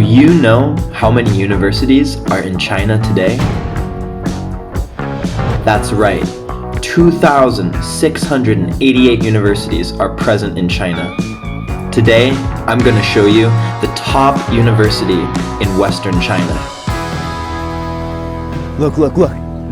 you know how many universities are in China today? That's right, 2,688 universities are present in China. Today, I'm going to show you the top university in Western China. Look.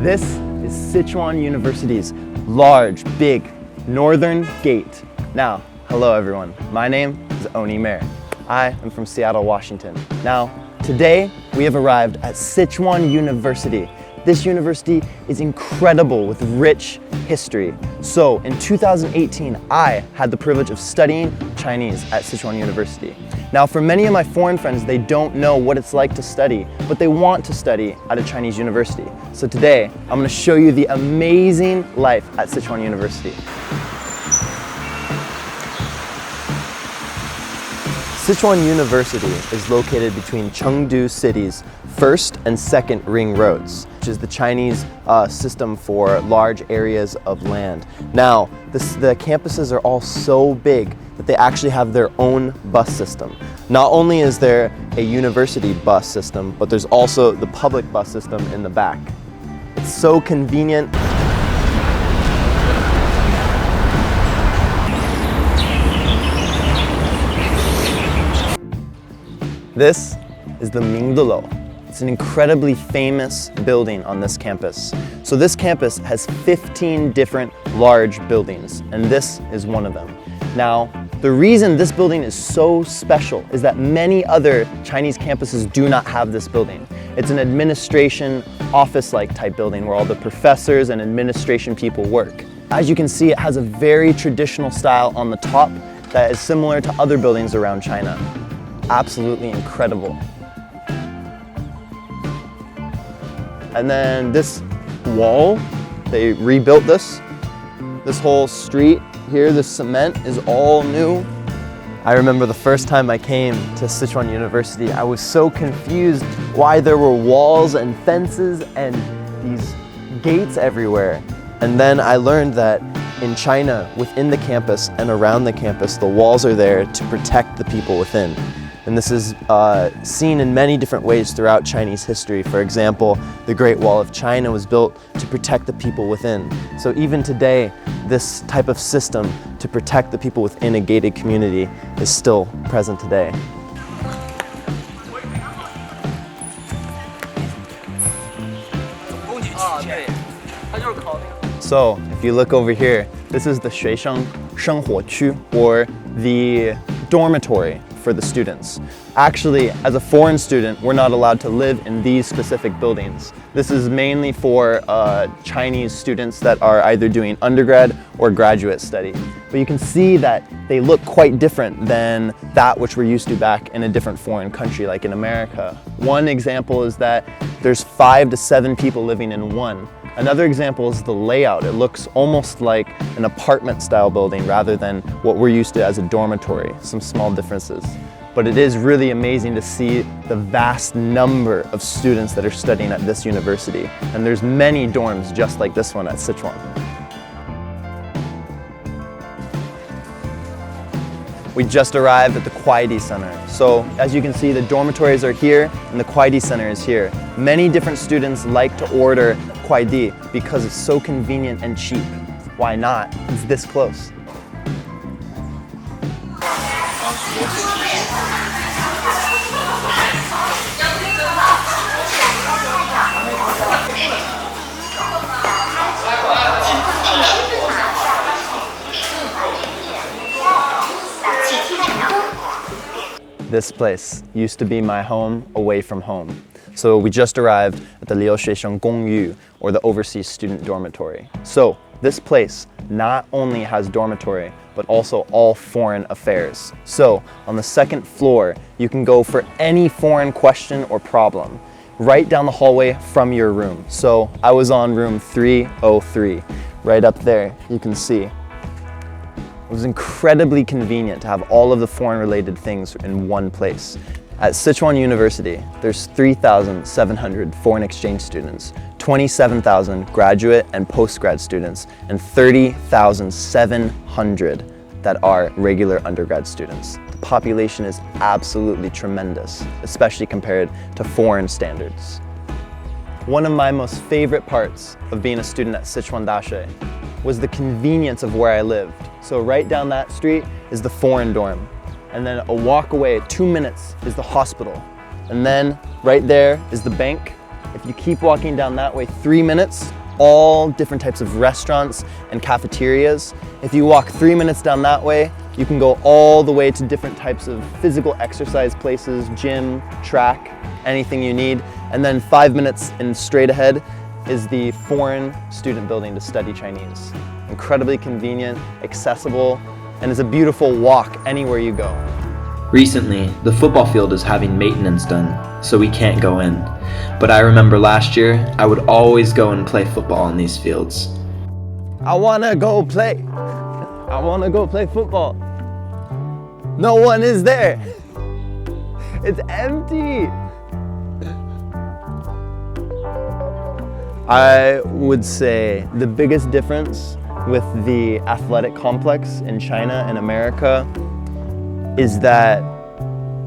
This is Sichuan University's large, big, northern gate. Now, hello everyone. My name is Oni Mer. I am from Seattle, Washington. Now, today we have arrived at Sichuan University. This university is incredible with rich history. So in 2018, I had the privilege of studying Chinese at Sichuan University. Now for many of my foreign friends, they don't know what it's like to study, but they want to study at a Chinese university. So today, I'm going to show you the amazing life at Sichuan University. Sichuan University is located between Chengdu City's first and second ring roads, which is the Chinese system for large areas of land. Now, the campuses are all so big that they actually have their own bus system. Not only is there a university bus system, but there's also the public bus system in the back. It's so convenient. This is the Mingdelo. It's an incredibly famous building on this campus. So this campus has 15 different large buildings, and this is one of them. Now, the reason this building is so special is that many other Chinese campuses do not have this building. It's an administration, office-like type building where all the professors and administration people work. As you can see, it has a very traditional style on the top that is similar to other buildings around China. Absolutely incredible. And then this wall, they rebuilt this. This whole street here, this cement is all new. I remember the first time I came to Sichuan University, I was so confused why there were walls and fences and these gates everywhere. And then I learned that in China, within the campus and around the campus, the walls are there to protect the people within. And this is seen in many different ways throughout Chinese history. For example, the Great Wall of China was built to protect the people within. So even today, this type of system to protect the people within a gated community is still present today. So if you look over here, this is the 学生生活区, or the dormitory for the students. Actually, as a foreign student, we're not allowed to live in these specific buildings. This is mainly for Chinese students that are either doing undergrad or graduate study. But you can see that they look quite different than that which we're used to back in a different foreign country, like in America. One example is that there's 5 to 7 people living in one. Another example is the layout. It looks almost like an apartment style building rather than what we're used to as a dormitory, some small differences. But it is really amazing to see the vast number of students that are studying at this university. And there's many dorms just like this one at Sichuan. We just arrived at the Kuaidi Center. So as you can see, the dormitories are here and the Kuaidi Center is here. Many different students like to order Kuaidi because it's so convenient and cheap. Why not? It's this close. This place used to be my home away from home. So we just arrived at the 留学生公寓, or the overseas student dormitory. So this place not only has dormitory, but also all foreign affairs. So on the second floor, you can go for any foreign question or problem right down the hallway from your room. So I was on room 303, right up there, you can see. It was incredibly convenient to have all of the foreign-related things in one place. At Sichuan University, there's 3,700 foreign exchange students, 27,000 graduate and postgrad students, and 30,700 that are regular undergrad students. The population is absolutely tremendous, especially compared to foreign standards. One of my most favorite parts of being a student at Sichuan Dashi was the convenience of where I lived. So right down that street is the foreign dorm. And then a walk away, 2 minutes, is the hospital. And then right there is the bank. If you keep walking down that way, 3 minutes, all different types of restaurants and cafeterias. If you walk 3 minutes down that way, you can go all the way to different types of physical exercise places, gym, track, anything you need. And then 5 minutes and straight ahead is the foreign student building to study Chinese. Incredibly convenient, accessible, and it's a beautiful walk anywhere you go. Recently, the football field is having maintenance done, so we can't go in. But I remember last year, I would always go and play football on these fields. I wanna go play. I wanna go play football. No one is there. It's empty. I would say the biggest difference with the athletic complex in China and America is that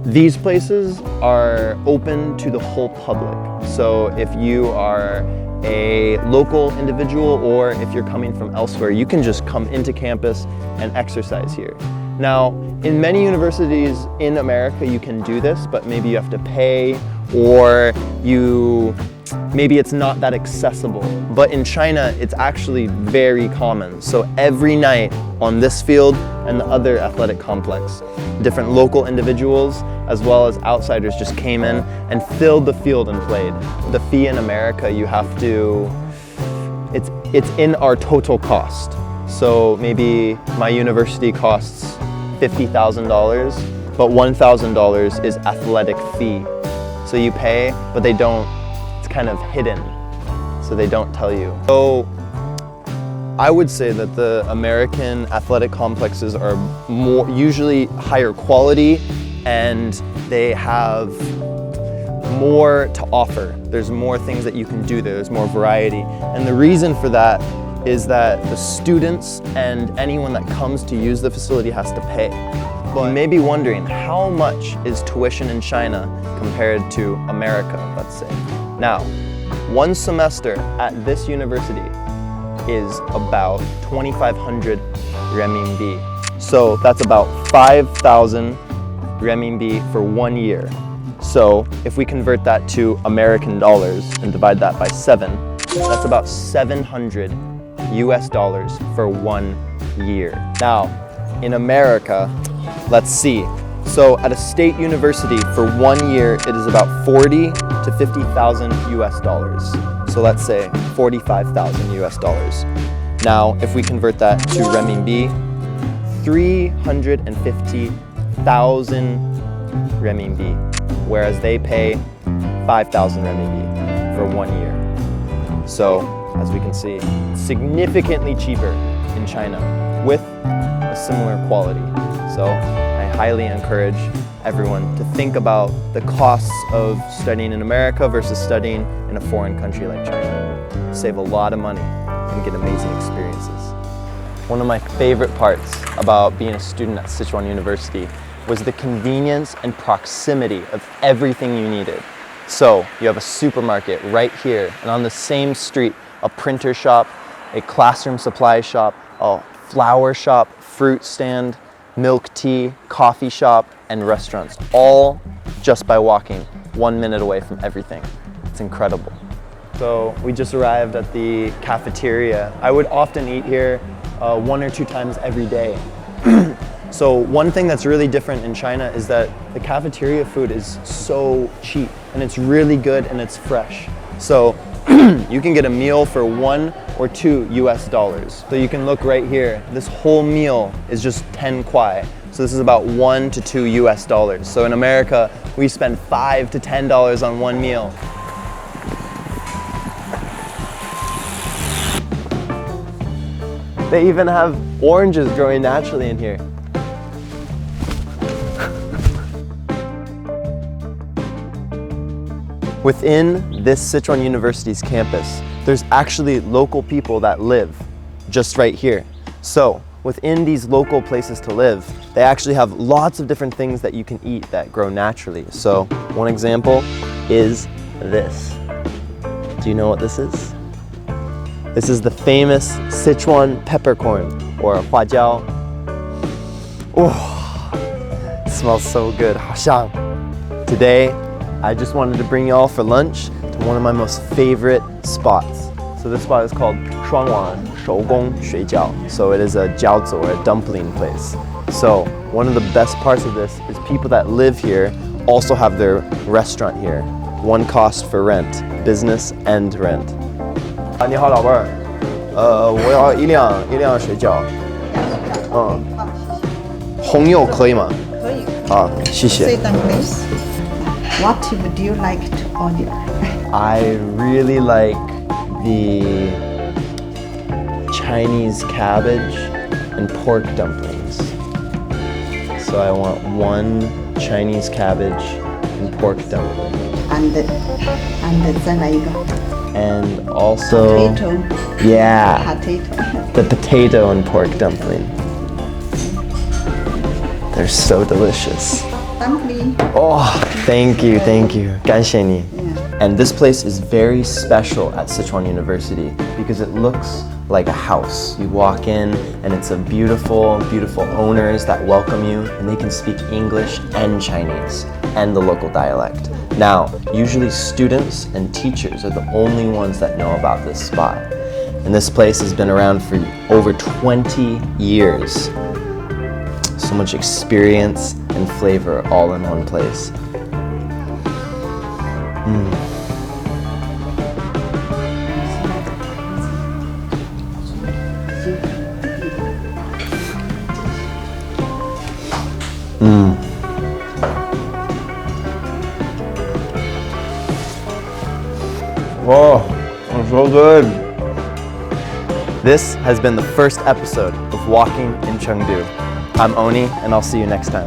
these places are open to the whole public. So if you are a local individual or if you're coming from elsewhere, you can just come into campus and exercise here. Now, in many universities in America, you can do this, but maybe you have to pay or maybe it's not that accessible. But in China, it's actually very common. So every night on this field and the other athletic complex, different local individuals as well as outsiders just came in and filled the field and played. The fee in America, you have to, it's in our total cost. So maybe my university costs $50,000, but $1,000 is athletic fee. So you pay, but they don't, it's kind of hidden, so they don't tell you. So I would say that the American athletic complexes are usually higher quality and they have more to offer. There's more things that you can do there, there's more variety. And the reason for that is that the students and anyone that comes to use the facility has to pay. But you may be wondering, how much is tuition in China compared to America, let's say? Now, one semester at this university is about 2,500 renminbi. So that's about 5,000 renminbi for 1 year. So if we convert that to American dollars and divide that by 7, that's about $700 for 1 year. Now, in America, let's see. So at a state university for 1 year, it is about 40 to 50,000 US dollars. So let's say 45,000 US dollars. Now, if we convert that to renminbi, 350,000 renminbi, whereas they pay 5,000 renminbi for 1 year. So, as we can see, significantly cheaper in China with a similar quality. So I highly encourage everyone to think about the costs of studying in America versus studying in a foreign country like China. Save a lot of money and get amazing experiences. One of my favorite parts about being a student at Sichuan University was the convenience and proximity of everything you needed. So you have a supermarket right here, and on the same street, a printer shop, a classroom supply shop, a flower shop, fruit stand, milk tea, coffee shop, and restaurants, all just by walking 1 minute away from everything. It's incredible. So we just arrived at the cafeteria. I would often eat here 1 or 2 times every day. So one thing that's really different in China is that the cafeteria food is so cheap and it's really good and it's fresh. So you can get a meal for 1 or 2 US dollars. So you can look right here. This whole meal is just 10 kwai. So this is about 1 to 2 US dollars. So in America, we spend $5 to $10 on one meal. They even have oranges growing naturally in here. Within this Sichuan University's campus, there's actually local people that live just right here. So within these local places to live, they actually have lots of different things that you can eat that grow naturally. So one example is this. Do you know what this is? This is the famous Sichuan peppercorn, or huajiao. Oh, it smells so good. 好香. Today, I just wanted to bring you all for lunch to one of my most favorite spots. So this spot is called 双碗手工水饺. So it is a jiaozi, or a dumpling place. So one of the best parts of this is people that live here also have their restaurant here. One cost for rent, business and rent. 你好，老妹儿，我要一辆水饺。红柚可以吗？可以。好，谢谢。 Sit down, please. What would you like to order? I really like the Chinese cabbage and pork dumplings. So I want one Chinese cabbage and pork dumpling. And 再来一个 And also, potato. yeah, Potato. the potato and pork dumpling. They're so delicious. Dumpling. Oh, thank you, thank you. 感谢你. Yeah. And this place is very special at Sichuan University because it looks like a house. You walk in and it's a beautiful, beautiful owners that welcome you, and they can speak English and Chinese and the local dialect. Now, usually students and teachers are the only ones that know about this spot. And this place has been around for over 20 years. So much experience and flavor all in one place. Oh, it's so good. This has been the first episode of Walking in Chengdu. I'm Oni, and I'll see you next time.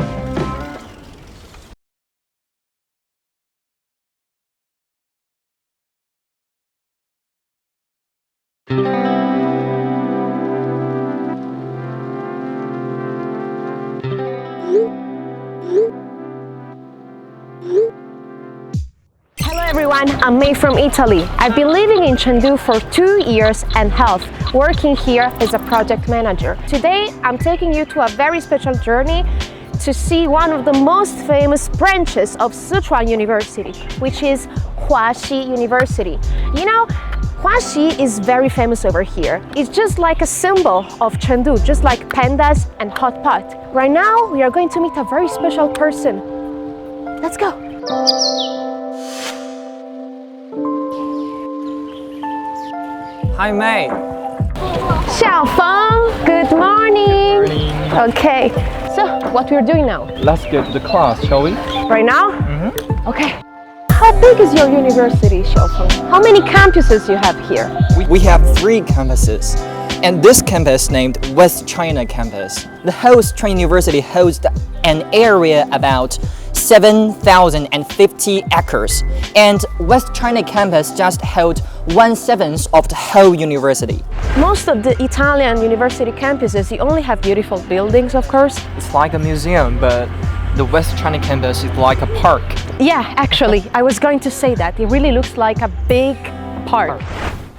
Hello everyone, I'm May from Italy. I've been living in Chengdu for 2 years and half, working here as a project manager. Today, I'm taking you to a very special journey to see one of the most famous branches of Sichuan University, which is Huaxi University. You know, Huaxi is very famous over here. It's just like a symbol of Chengdu, just like pandas and hot pot. Right now, we are going to meet a very special person. Let's go. Hi, May. Xiaofeng, good morning. Okay, so what we're doing now? Let's go to the class, shall we? Right now? Okay. How big is your university, Xiaofeng? How many campuses you have here? We have 3 campuses, and this campus named West China Campus. The whole Sichuan University hosts an area about 7,050 acres, and West China Campus just held 1/7 of the whole university. Most of the Italian university campuses, you only have beautiful buildings, of course. It's like a museum, but the West China Campus is like a park. Yeah, actually, I was going to say that. It really looks like a big park.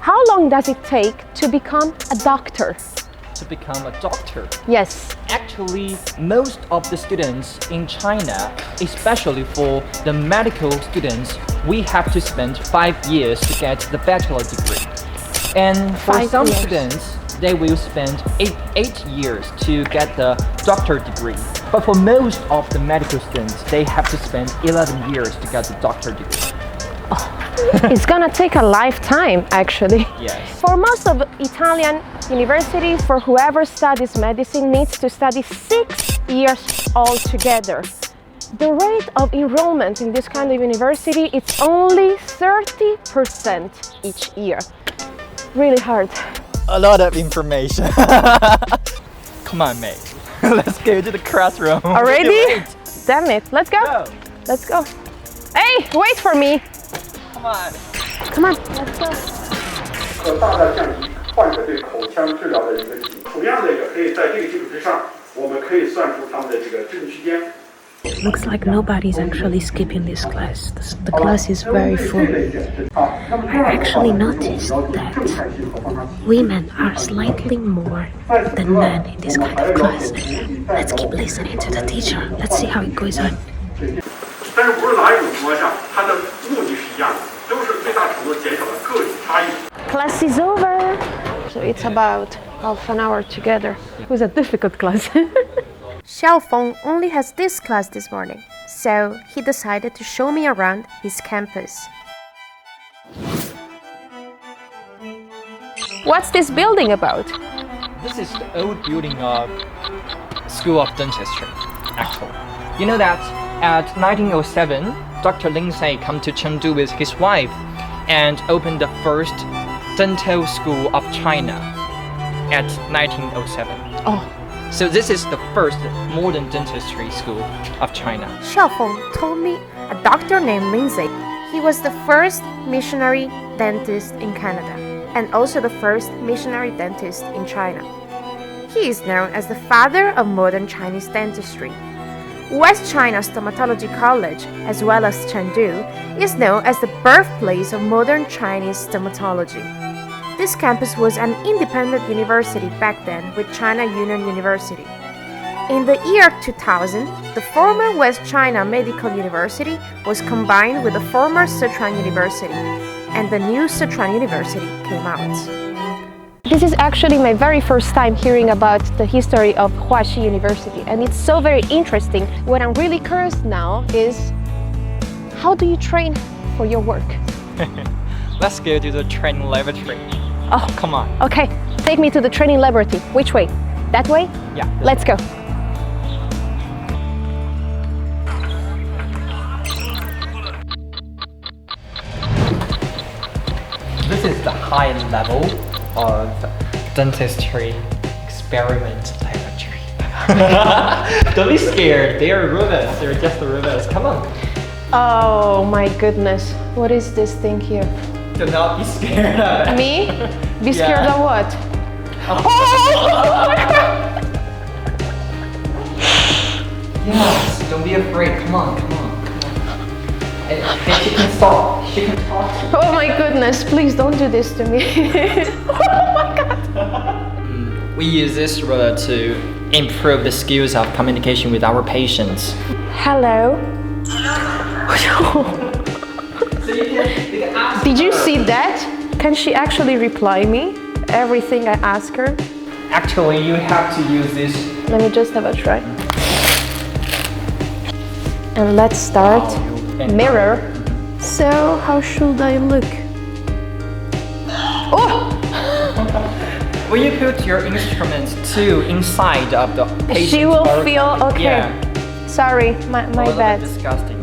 How long does it take to become a doctor? To become a doctor. Yes. Actually, most of the students in China, especially for the medical students, we have to spend 5 years to get the bachelor degree. And for 5 some years. students, they will spend 8 years to get the doctor degree. But for most of the medical students, they have to spend 11 years to get the doctor degree. It's gonna take a lifetime, actually. Yes. For most of Italian universities, for whoever studies medicine needs to study 6 years altogether. The rate of enrollment in this kind of university, it's only 30% each year. Really hard. A lot of information. Come on, mate. Let's go to the classroom. Already? Wait. Damn it, let's go. Go. Let's go. Hey, wait for me. Come on. Come on, let's go. 可大大降低患者对口腔治疗的一个警惕。同样的也可以在这个基础之上，我们可以算出他们的这个知识区间。 Looks like nobody's actually skipping this class. The class is very full. I actually noticed that women are slightly more than men in this kind of class. Let's keep listening to the teacher. Let's see how it goes on. 但是无论哪一种情况下，它的目的是一样的，都是最大程度减少了个体差异。 Class is over. So it's about half an hour together. It was a difficult class. Xiaofeng only has this class this morning, so he decided to show me around his campus. What's this building about? This is the old building of School of Dentistry, actually. You know that at 1907, Dr. Lindsay came to Chengdu with his wife and opened the first dental school of China at 1907. Oh. So this is the first modern dentistry school of China. Xiaofeng told me a doctor named Lindsay. He was the first missionary dentist in Canada and also the first missionary dentist in China. He is known as the father of modern Chinese dentistry. West China Stomatology College, as well as Chengdu, is known as the birthplace of modern Chinese stomatology. This campus was an independent university back then with China Union University. In the year 2000, the former West China Medical University was combined with the former Sichuan University, and the new Sichuan University came out. This is actually my very first time hearing about the history of Huaxi University, and it's so very interesting. What I'm really curious now is, how do you train for your work? Let's go to the training laboratory. Oh, Come on. okay. Take me to the training laboratory. Which way? That way? Yeah. Let's go. This is the high level of dentistry experiment laboratory. Don't be scared. They are robots. They're just the robots. Come on. Oh my goodness. What is this thing here? Do not be scared of it. Me? Be scared Yeah. of what? Oh. Oh! Yes. Don't be afraid. Come on. Come on. And she can stop. She can talk. Oh my goodness, please don't do this to me. Oh my god. We use this robot to improve the skills of communication with our patients. Hello. So you can ask Did you see that? Can she actually reply me? Everything I ask her? Actually, you have to use this. Let me just have a try. And let's start. Mirror. So, how should I look? Oh! When you put your instruments too inside of the patient, She will feel okay. Yeah. Sorry, my A little bad. bit disgusting.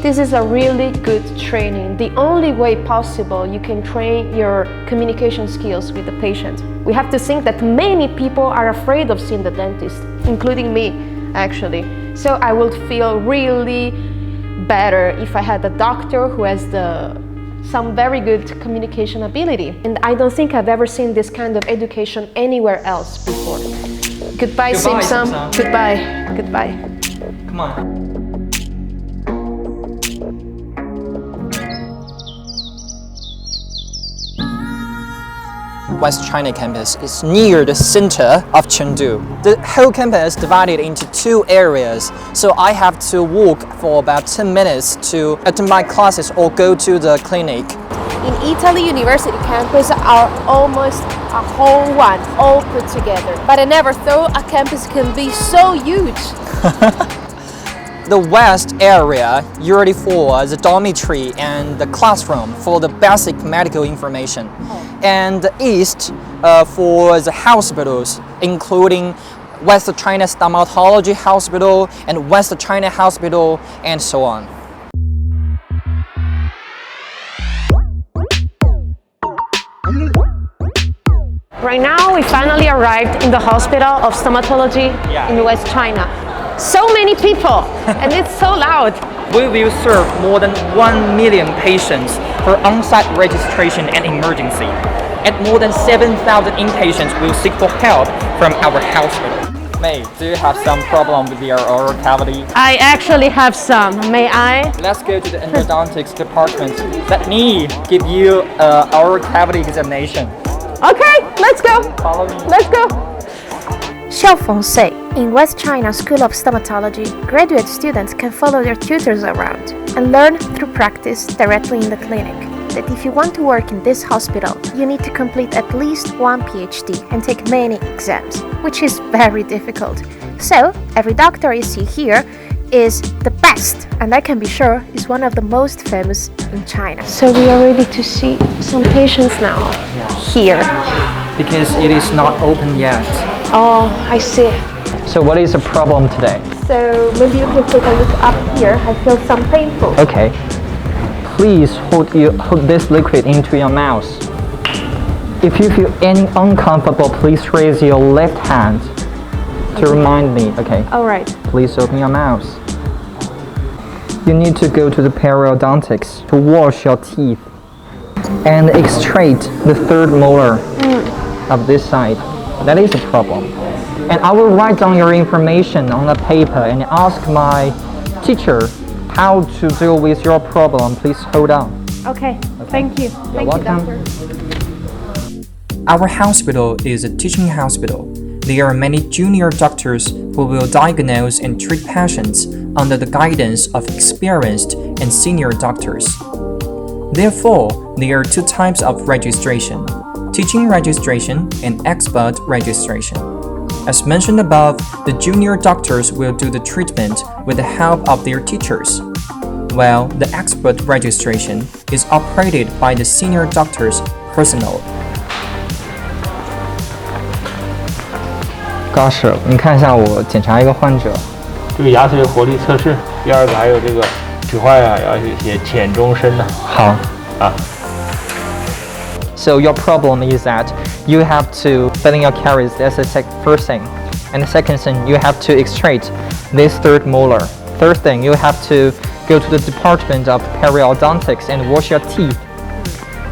This is a really good training. The only way possible you can train your communication skills with the patient. We have to think that many people are afraid of seeing the dentist, including me, actually. So I would feel really better if I had a doctor who has some very good communication ability. And I don't think I've ever seen this kind of education anywhere else before. Goodbye, Simpson. Simpson. Goodbye. Goodbye. Come on. West China campus is near the center of Chengdu. The whole campus is divided into two areas, so I have to walk for about 10 minutes to attend my classes or go to the clinic. In Italy, university campus are almost a whole one, all put together. But I never thought a campus can be so huge. The west area usually for the dormitory and the classroom for the basic medical information. And the east for the hospitals, including West China Stomatology Hospital and West China Hospital and so on. Right now, we finally arrived in the Hospital of Stomatology in West China. So many people, and it's so loud. We will serve more than 1 million patients for on-site registration and emergency. and more than 7,000 inpatients will seek for help from our hospital. May, do you have some problem with your oral cavity? I actually have some. May I? Let's go to the endodontics department. Let me give you an oral cavity examination. Okay, let's go. Follow me. Let's go. Xiaofeng in West China School of Stomatology, graduate students can follow their tutors around and learn through practice directly in the clinic. That if you want to work in this hospital, you need to complete at least one PhD and take many exams, which is very difficult. So, every doctor you see here is the best, and I can be sure is one of the most famous in China. So we are ready to see some patients now here. Because it is not open yet. Oh, I see. So what is the problem today? So maybe you can take a look up here. I feel some painful. Okay. Please hold this liquid into your mouth. If you feel any uncomfortable, please raise your left hand to remind me. Okay. All right. Please open your mouth. You need to go to the periodontics to wash your teeth and extract the third molar of this side. That is a problem. And I will write down your information on a paper and ask my teacher how to deal with your problem. Please hold on. Okay. Thank you. Thank you, welcome. doctor. Our hospital is a teaching hospital. There are many junior doctors who will diagnose and treat patients under the guidance of experienced and senior doctors. Therefore, there are two types of registration: teaching registration and expert registration. As mentioned above, the junior doctors will do the treatment with the help of their teachers, while the expert registration is operated by the senior doctors' personnel. 高师，你看一下我检查一个患者。这个牙髓活力测试，第二个还有这个取换呀，要写浅中深的。好啊。So your problem is that you have to fill in your caries. That's the first thing. And the second thing, you have to extract this third molar. Third thing, you have to go to the department of periodontics and wash your teeth.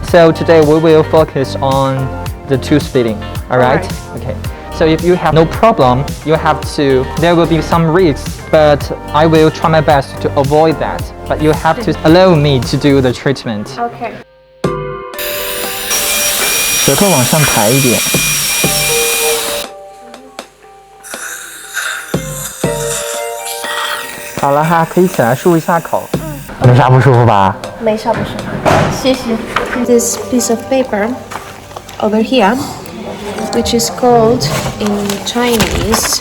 So today we will focus on the tooth fitting. All right? Okay. So if you have no problem, you have to, there will be some risks, but I will try my best to avoid that. But you have to allow me to do the treatment. Okay. 舌头往上抬一点。好了哈，可以起来漱一下口。没啥不舒服吧？没啥不舒服。谢谢。This piece of paper over here, which is called in Chinese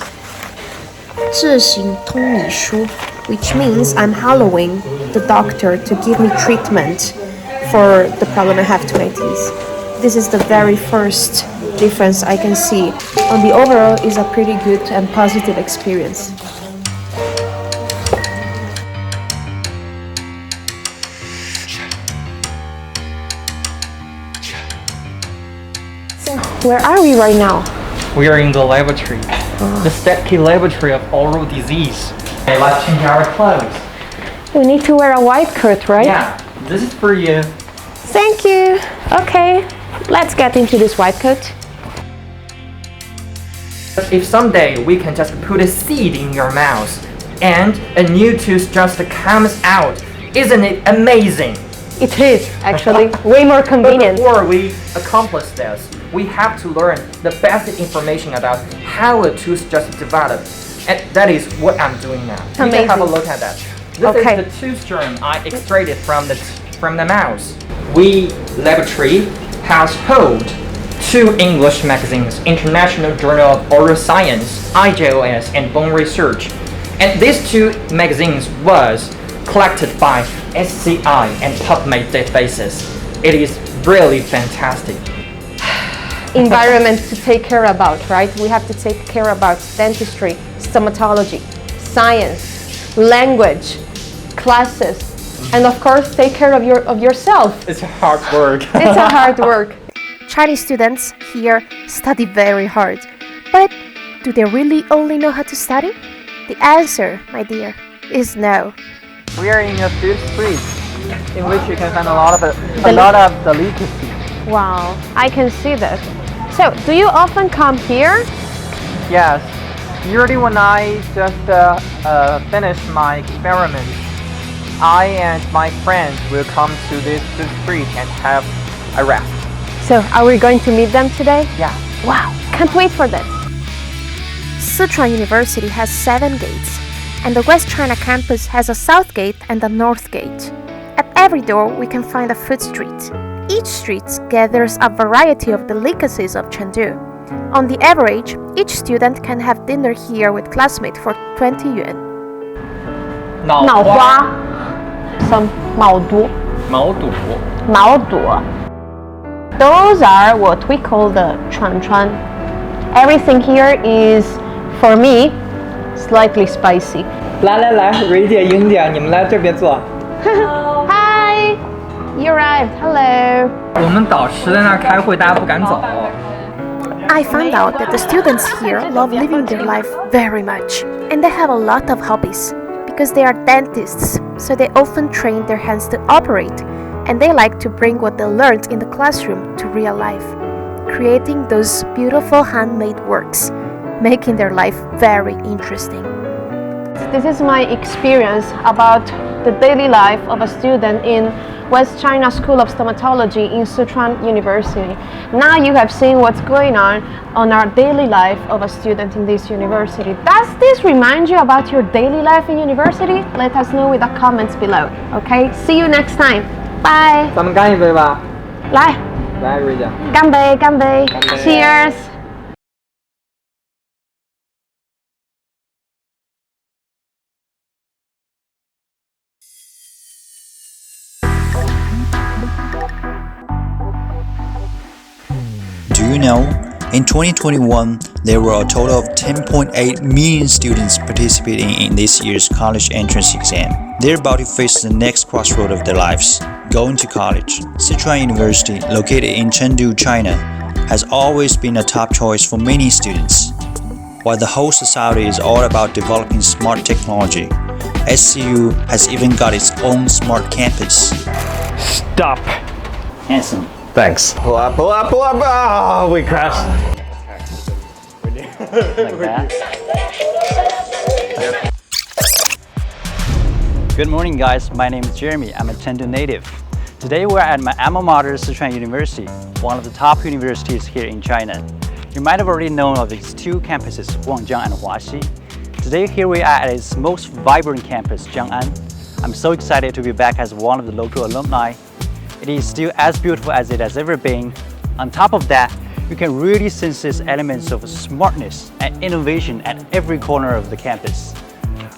自行通理书, which means I'm allowing the doctor to give me treatment for the problem I have to my teeth. This is the very first difference I can see. On the overall, is a pretty good and positive experience. So, where are we right now? We are in the laboratory, the step key laboratory of oral disease. Okay, let's change our clothes. We need to wear a white coat, right? Yeah, this is for you. Thank you. Okay, let's get into this white coat. If someday we can just put a seed in your mouth and a new tooth just comes out, isn't it amazing? It is actually way more convenient. But before we accomplish this, we have to learn the basic information about how a tooth just developed. And that is what I'm doing now. You can have a look at that. This is the tooth germ I extracted from the mouse. We laboratory has held 2 English magazines, International Journal of Oral Science, IJOS, and Bone Research. And these 2 magazines was collected by SCI and PubMed databases. It is really fantastic. Environment to take care about, right? We have to take care about dentistry, stomatology, science, language, classes, and of course take care of yourself. It's hard work. It's a hard work. Chinese students here study very hard. But do they really only know how to study? The answer, my dear, is no. We are in a food street in which you can find a lot of delicacy. Wow, I can see that. So, do you often come here? Yes. Usually when I just finish my experiment, I and my friends will come to this street and have a rest. So, are we going to meet them today? Yeah. Wow, can't wait for that. Sichuan University has 7 gates, and the West China campus has a south gate and a north gate. At every door, we can find a food street. Each street gathers a variety of delicacies of Chengdu. On the average, each student can have dinner here with classmates for 20 yuan. 脑花 some 毛肚 Those are what we call the chuan. Everything here is, for me, slightly spicy. 来，蕊姐、英姐，你们来这边坐。Hi, you arrived. Hello. 我们导师在那儿开会，大家不敢走。I found out that the students here love living their life very much, and they have a lot of hobbies. Because they are dentists, so they often train their hands to operate, and they like to bring what they learned in the classroom to real life, creating those beautiful handmade works, making their life very interesting. This is my experience about the daily life of a student in West China School of Stomatology in Sichuan University. Now you have seen what's going on our daily life of a student in this university. Does this remind you about your daily life in university? Let us know with the comments below. Okay, see you next time. Bye. 咱们干一杯吧。来，蕊姐。干杯，干杯。Cheers. Do you know, in 2021, there were a total of 10.8 million students participating in this year's college entrance exam. They're about to face the next crossroad of their lives, going to college. Sichuan University, located in Chengdu, China, has always been a top choice for many students. While the whole society is all about developing smart technology, SCU has even got its own smart campus. Stop. Handsome. Thanks. Pull up. Oh, we crashed. Like that. Good morning, guys. My name is Jeremy. I'm a Chengdu native. Today we're at my alma mater, Sichuan University, one of the top universities here in China. You might have already known of its 2 campuses, Guangjiang and Huaxi. Today here we are at its most vibrant campus, Jiang'an. I'm so excited to be back as one of the local alumni. It is still as beautiful as it has ever been. On top of that, you can really sense these elements of smartness and innovation at every corner of the campus.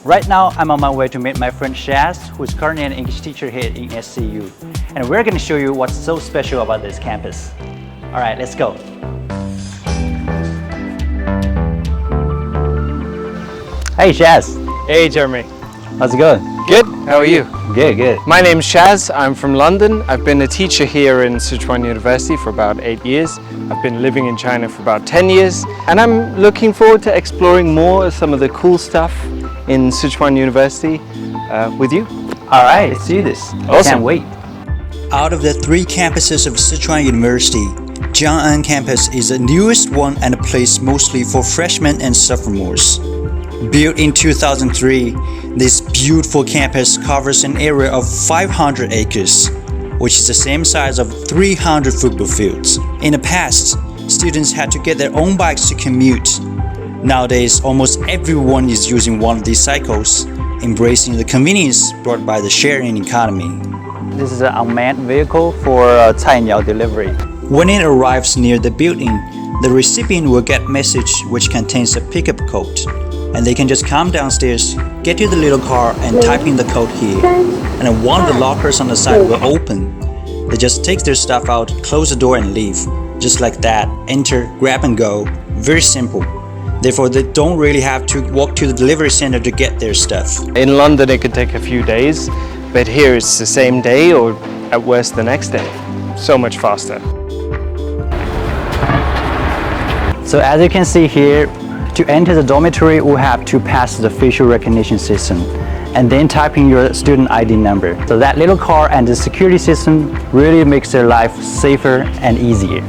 Right now, I'm on my way to meet my friend Shaz, who is currently an English teacher here in SCU. And we're going to show you what's so special about this campus. Alright, let's go. Hey Shaz. Hey Jeremy. How's it going? Good, how are you? Good. My name's Shaz, I'm from London. I've been a teacher here in Sichuan University for about 8 years. I've been living in China for about 10 years. And I'm looking forward to exploring more of some of the cool stuff in Sichuan University with you. Alright, let's do this. Awesome. Can't wait. Out of the 3 campuses of Sichuan University, Jiang'an campus is the newest one and a place mostly for freshmen and sophomores. Built in 2003, this beautiful campus covers an area of 500 acres, which is the same size of 300 football fields. In the past, students had to get their own bikes to commute. Nowadays, almost everyone is using one of these cycles, embracing the convenience brought by the sharing economy. This is an unmanned vehicle for Cainiao delivery. When it arrives near the building, the recipient will get a message which contains a pickup code. And they can just come downstairs, get to the little car and type in the code here. And then one of the lockers on the side will open. They just take their stuff out, close the door and leave. Just like that, enter, grab and go. Very simple. Therefore, they don't really have to walk to the delivery center to get their stuff. In London it could take a few days, but here it's the same day or at worst the next day. So much faster. So as you can see here, to enter the dormitory, we have to pass the facial recognition system. and then type in your student ID number. So that little card and the security system really makes their life safer and easier.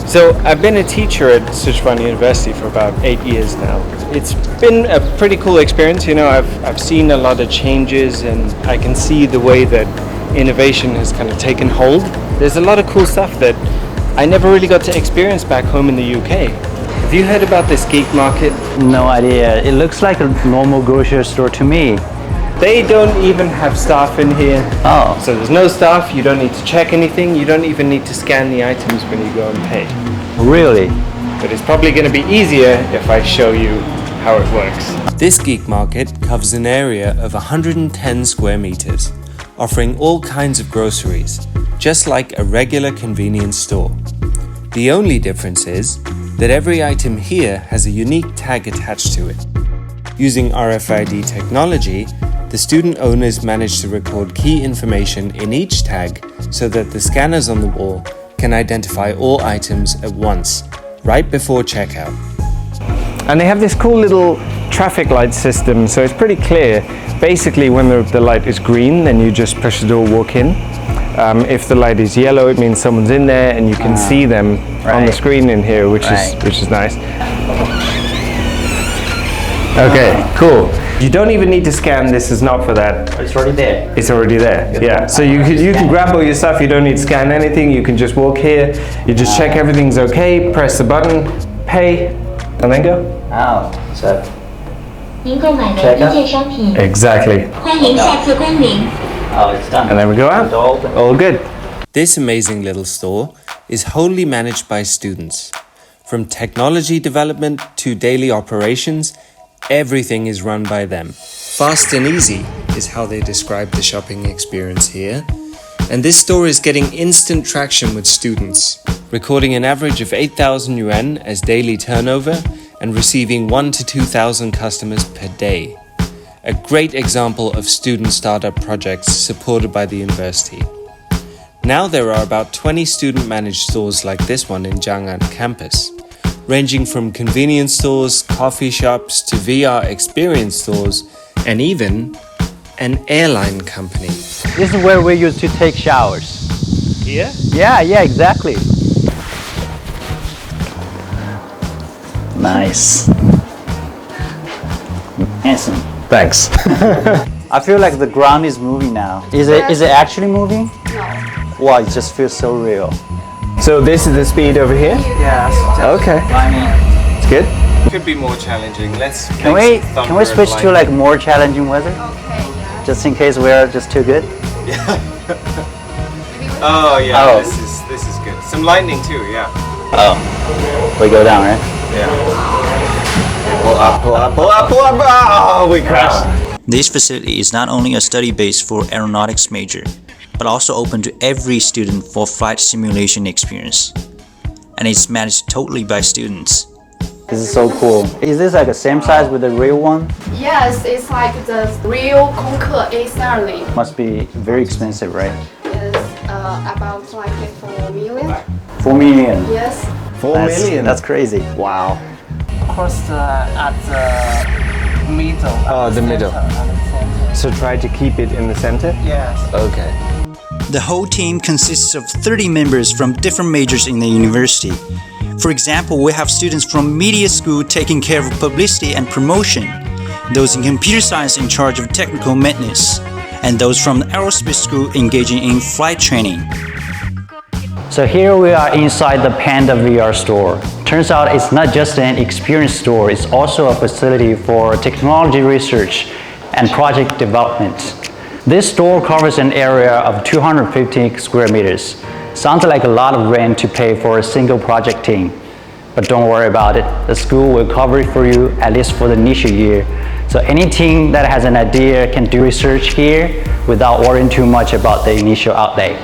So I've been a teacher at Sichuan University for about 8 years now. It's been a pretty cool experience. You know, I've seen a lot of changes, and I can see the way that innovation has kind of taken hold. There's a lot of cool stuff that I never really got to experience back home in the UK. Have you heard about this geek market? No idea. It looks like a normal grocery store to me. They don't even have staff in here. Oh. So there's no staff, you don't need to check anything, you don't even need to scan the items when you go and pay. Really? But it's probably going to be easier if I show you how it works. This geek market covers an area of 110 square meters, offering all kinds of groceries, just like a regular convenience store. The only difference is that every item here has a unique tag attached to it. Using RFID technology, the student owners manage to record key information in each tag so that the scanners on the wall can identify all items at once, right before checkout. And they have this cool little traffic light system, so it's pretty clear. Basically, when the light is green, then you just push the door, walk in. If the light is yellow, it means someone's in there, and you can see them on the screen in here, which is nice. Okay, cool. You don't even need to scan. This is not for that. It's already there. It's already there. Yeah. So you can grab all your stuff. You don't need to scan anything. You can just walk here. You just check everything's okay. Press the button, pay, and then go. Oh, so. Exactly. Oh, it's done. And then we go out. All good. This amazing little store is wholly managed by students. From technology development to daily operations, everything is run by them. Fast and easy is how they describe the shopping experience here. And this store is getting instant traction with students, recording an average of 8,000 yuan as daily turnover and receiving 1,000 to 2,000 customers per day. A great example of student startup projects supported by the university. Now there are about 20 student-managed stores like this one in Jiang'an campus, ranging from convenience stores, coffee shops, to VR experience stores, and even an airline company. This is where we used to take showers. Here? Yeah, exactly. Nice. Handsome. Thanks. I feel like the ground is moving now. Is it actually moving? No. Wow, it just feels so real. So this is the speed over here? Yes. Okay. It's good. Could be more challenging. Can we switch to like more challenging weather? Okay. Just in case we're just too good. Yeah. Oh yeah. Oh. This is good. Some lightning too. Yeah. Oh. We go down, right? Yeah. Pull up. Oh, we crashed. This facility is not only a study base for aeronautics major, but also open to every student for flight simulation experience. And it's managed totally by students. This is so cool. Is this like the same size with the real one? Yes, it's like the real Concur A30. Must be very expensive, right? Yes, about like 4 million. 4 million? Yes. 4 million? That's crazy. Wow. Course at the middle. Oh, the middle. So try to keep it in the center? Yes. Okay. The whole team consists of 30 members from different majors in the university. For example, we have students from media school taking care of publicity and promotion, those in computer science in charge of technical maintenance, and those from the aerospace school engaging in flight training. So here we are inside the Panda VR store. Turns out it's not just an experience store, it's also a facility for technology research and project development. This store covers an area of 250 square meters. Sounds like a lot of rent to pay for a single project team. But don't worry about it, the school will cover it for you at least for the initial year. So any team that has an idea can do research here without worrying too much about the initial outlay.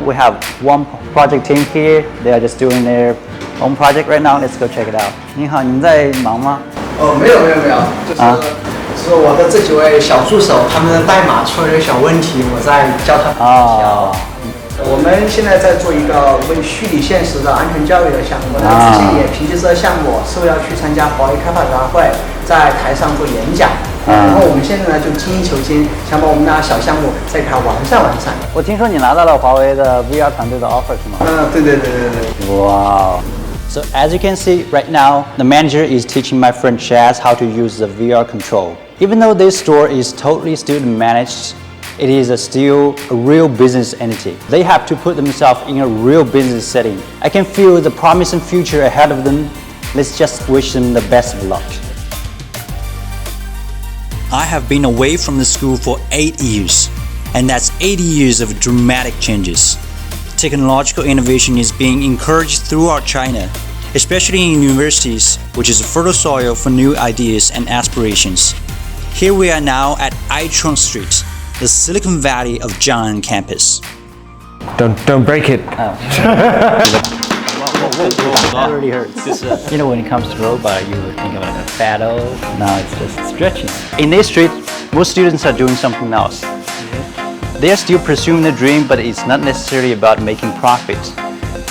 We have one project team here, they are just doing their own project right now. Let's go check it out. 你好，你们在忙吗？哦，没有，就是我的这几位小助手，他们的代码出了一个小问题，我在教他们。哦，我们现在在做一个为虚拟现实的安全教育的项目。之前也凭借这个项目受邀去参加华为开发者大会，在台上做演讲。然后我们现在呢就精益求精，想把我们的小项目再给它完善。我听说你拿到了华为的 VR 团队的 offer 是吗？对。Wow. So as you can see right now, the manager is teaching my friend Chaz how to use the VR control. Even though this store is totally student managed, it is still a real business entity. They have to put themselves in a real business setting. I can feel the promising future ahead of them. Let's just wish them the best of luck. I have been away from the school for 8 years, and that's 80 years of dramatic changes. Technological innovation is being encouraged throughout China, especially in universities, which is a fertile soil for new ideas and aspirations. Here we are now at Aichong Street, the Silicon Valley of Jiang'an campus. Don't break it. That really hurts. You know, when it comes to robot, you would think of it like a paddle. Now it's just stretching. In this street, most students are doing something else. They are still pursuing the dream, but it's not necessarily about making profits.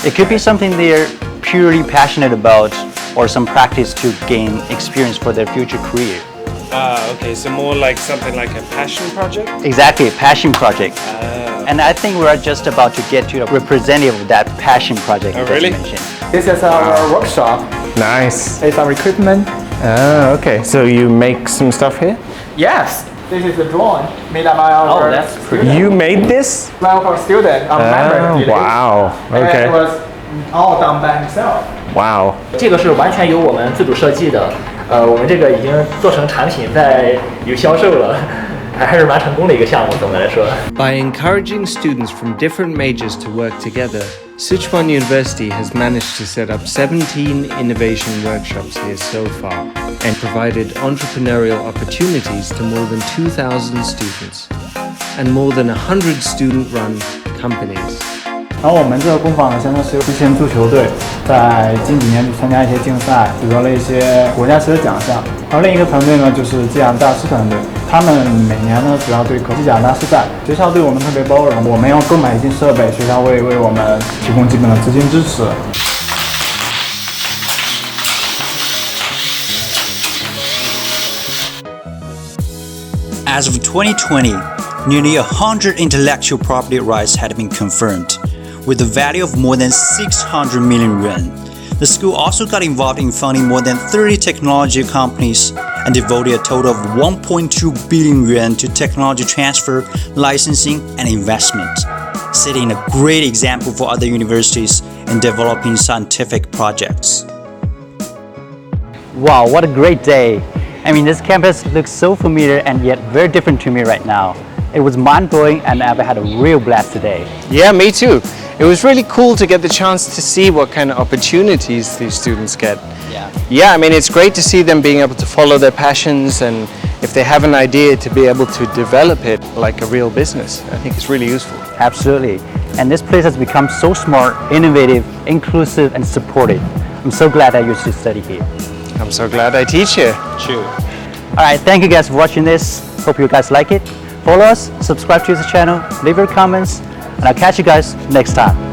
It could be something they're purely passionate about, or some practice to gain experience for their future career. Okay, so more like something like a passion project? Exactly, a passion project. And I think we're just about to get to a representative of that passion project that you mentioned. This is our workshop. Nice. It's our equipment. Okay. So you make some stuff here? Yes. This is the drawing made by our that's pretty. You made this? One of our students, our member. Wow. Okay. And it was all done by himself. Wow. 这个是完全由我们自主设计的，我们这个已经做成产品，在有销售了。还是蛮成功的一个项目，总的来说。By encouraging students from different majors to work together, Sichuan University has managed to set up 17 innovation workshops here so far and provided entrepreneurial opportunities to more than 2,000 students and more than 100 student-run companies. 然后我们这个工坊呢，相当是之前足球队在近几年去参加一些竞赛，取得了一些国家级的奖项。而另一个团队呢，就是暨亚大师团队，他们每年呢主要对口暨亚大师赛，学校对我们特别包容，我们要购买一些设备，学校会为我们提供基本的资金支持。As of 2020, nearly 100 intellectual property rights had been confirmed, with a value of more than 600 million yuan. The school also got involved in funding more than 30 technology companies and devoted a total of 1.2 billion yuan to technology transfer, licensing, and investment, setting a great example for other universities in developing scientific projects. Wow, what a great day! I mean, this campus looks so familiar and yet very different to me right now. It was mind-blowing and I've had a real blast today. Yeah, me too. It was really cool to get the chance to see what kind of opportunities these students get. Yeah, I mean, it's great to see them being able to follow their passions, and if they have an idea, to be able to develop it like a real business. I think it's really useful. Absolutely. And this place has become so smart, innovative, inclusive, and supportive. I'm so glad I used to study here. I'm so glad I teach here. True. All right, thank you guys for watching this. Hope you guys like it. Follow us, subscribe to the channel, leave your comments, and I'll catch you guys next time.